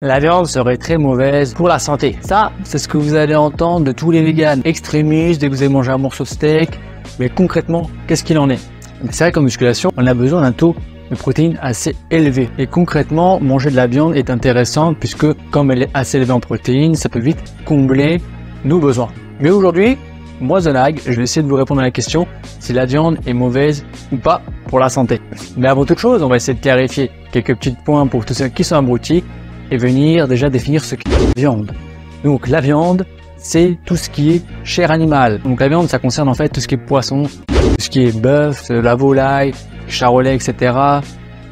La viande serait très mauvaise pour la santé. Ça, c'est ce que vous allez entendre de tous les véganes extrémistes dès que vous avez mangé un morceau de steak. Mais concrètement, qu'est-ce qu'il en est? C'est vrai qu'en musculation, on a besoin d'un taux de protéines assez élevé. Et concrètement, manger de la viande est intéressant puisque comme elle est assez élevée en protéines, ça peut vite combler nos besoins. Mais aujourd'hui, moi Zonag, je vais essayer de vous répondre à la question si la viande est mauvaise ou pas pour la santé. Mais avant toute chose, on va essayer de clarifier quelques petits points pour tous ceux qui sont abrutis et venir déjà définir ce qu'est la viande. Donc la viande, c'est tout ce qui est chair animale. Donc la viande, ça concerne en fait tout ce qui est poisson, tout ce qui est bœuf, la volaille, charolais, etc.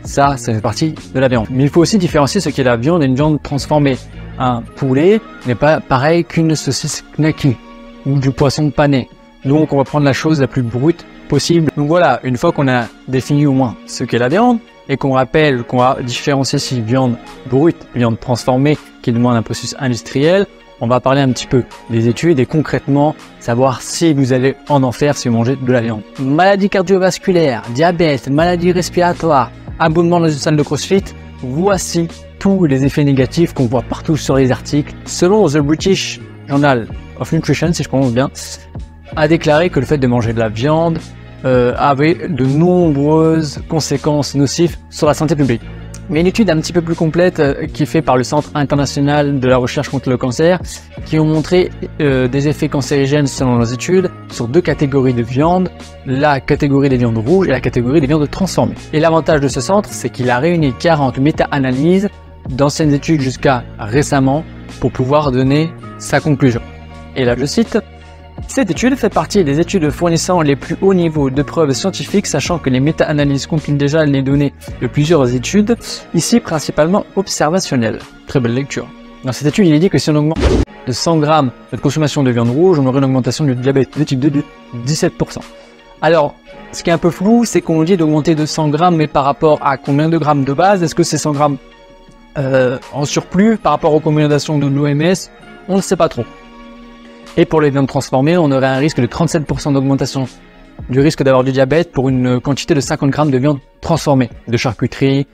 Ça fait partie de la viande. Mais il faut aussi différencier ce qu'est la viande et une viande transformée. Un poulet n'est pas pareil qu'une saucisse knackée ou du poisson pané. Donc on va prendre la chose la plus brute possible. Donc voilà, une fois qu'on a défini au moins ce qu'est la viande et qu'on rappelle qu'on va différencier si viande brute, viande transformée qui demande un processus industriel, on va parler un petit peu des études et concrètement savoir si vous allez en faire si vous mangez de la viande. Maladie cardiovasculaire, diabète, maladie respiratoire, abonnement dans une salle de CrossFit, voici tous les effets négatifs qu'on voit partout sur les articles. Selon The British Journal of Nutrition, si je prononce bien, a déclaré que le fait de manger de la viande avait de nombreuses conséquences nocives sur la santé publique. Mais une étude un petit peu plus complète qui est faite par le Centre international de la recherche contre le cancer, qui ont montré des effets cancérigènes selon leurs études sur deux catégories de viande, la catégorie des viandes rouges et la catégorie des viandes transformées. Et l'avantage de ce centre, c'est qu'il a réuni 40 méta-analyses d'anciennes études jusqu'à récemment pour pouvoir donner sa conclusion. Et là je cite: cette étude fait partie des études fournissant les plus hauts niveaux de preuves scientifiques, sachant que les méta-analyses compilent déjà les données de plusieurs études, ici principalement observationnelles. Très belle lecture. Dans cette étude, il est dit que si on augmente de 100 grammes notre consommation de viande rouge, on aurait une augmentation du diabète de type 2 de 17%. Alors, ce qui est un peu flou, c'est qu'on dit d'augmenter de 100 grammes, mais par rapport à combien de grammes de base? Est-ce que c'est 100 grammes en surplus par rapport aux recommandations de l'OMS? On ne sait pas trop. Et pour les viandes transformées, on aurait un risque de 37% d'augmentation du risque d'avoir du diabète pour une quantité de 50 grammes de viande transformée, de charcuterie,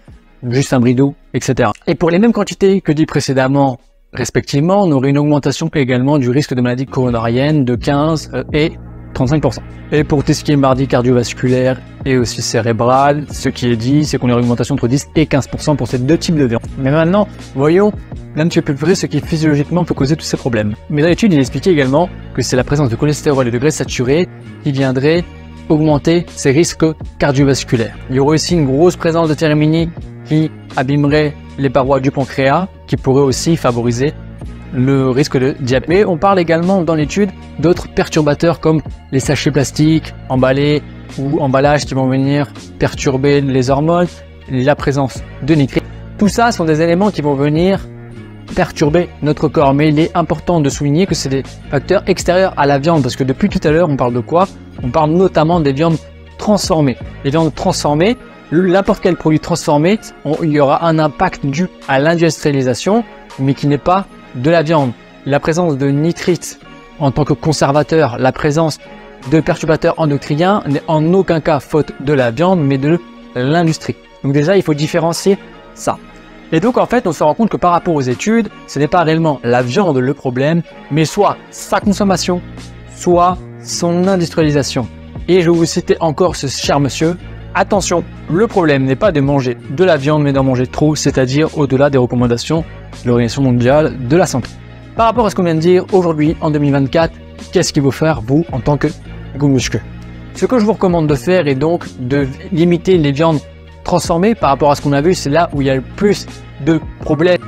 juste un bris d'eau, etc. Et pour les mêmes quantités que dit précédemment, respectivement, on aurait une augmentation également du risque de maladie coronarienne de 15 et 35%. Et pour tout ce qui est maladie cardiovasculaire et aussi cérébrale, ce qui est dit, c'est qu'on aurait une augmentation entre 10 et 15% pour ces deux types de viande. Mais maintenant, voyons d'un petit peu plus près ce qui physiologiquement peut causer tous ces problèmes. Mais dans l'étude, il expliquait également que c'est la présence de cholestérol et de graisse saturée qui viendrait augmenter ces risques cardiovasculaires. Il y aurait aussi une grosse présence de théréminies qui abîmerait les parois du pancréas, qui pourrait aussi favoriser le risque de diabète. Mais on parle également dans l'étude d'autres perturbateurs comme les sachets plastiques emballés ou emballages qui vont venir perturber les hormones, la présence de nitrites. Tout ça sont des éléments qui vont venir perturber notre corps. Mais il est important de souligner que c'est des facteurs extérieurs à la viande parce que depuis tout à l'heure, on parle de quoi? On parle notamment des viandes transformées. Les viandes transformées, n'importe quel produit transformé, il y aura un impact dû à l'industrialisation, mais qui n'est pas de la viande. La présence de nitrites en tant que conservateur, la présence de perturbateurs endocriniens n'est en aucun cas faute de la viande, mais de l'industrie. Donc déjà, il faut différencier ça. Et donc en fait, on se rend compte que par rapport aux études, ce n'est pas réellement la viande le problème, mais soit sa consommation, soit son industrialisation. Et je vais vous citer encore ce cher monsieur. Attention, le problème n'est pas de manger de la viande, mais d'en manger trop, c'est-à-dire au-delà des recommandations de l'Organisation mondiale de la santé. Par rapport à ce qu'on vient de dire, aujourd'hui, en 2024, qu'est-ce qu'il faut faire, vous, en tant que muscu? Ce que je vous recommande de faire est donc de limiter les viandes transformées. Par rapport à ce qu'on a vu, c'est là où il y a le plus de problèmes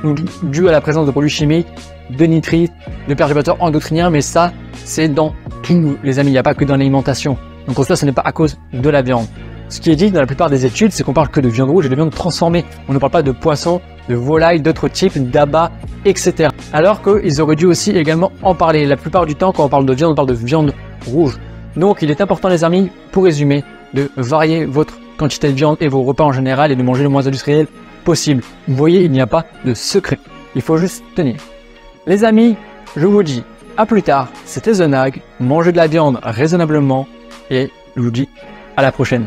dus à la présence de produits chimiques, de nitrites, de perturbateurs endocriniens, mais ça, c'est dans tout, les amis, il n'y a pas que dans l'alimentation. Donc en soi, ce n'est pas à cause de la viande. Ce qui est dit dans la plupart des études, c'est qu'on parle que de viande rouge et de viande transformée. On ne parle pas de poisson, de volaille, d'autres types, d'abats, etc. Alors qu'ils auraient dû aussi également en parler. La plupart du temps, quand on parle de viande, on parle de viande rouge. Donc il est important les amis, pour résumer, de varier votre quantité de viande et vos repas en général et de manger le moins industriel possible. Vous voyez, il n'y a pas de secret. Il faut juste tenir. Les amis, je vous dis à plus tard. C'était Zonag. Mangez de la viande raisonnablement et je vous dis à la prochaine.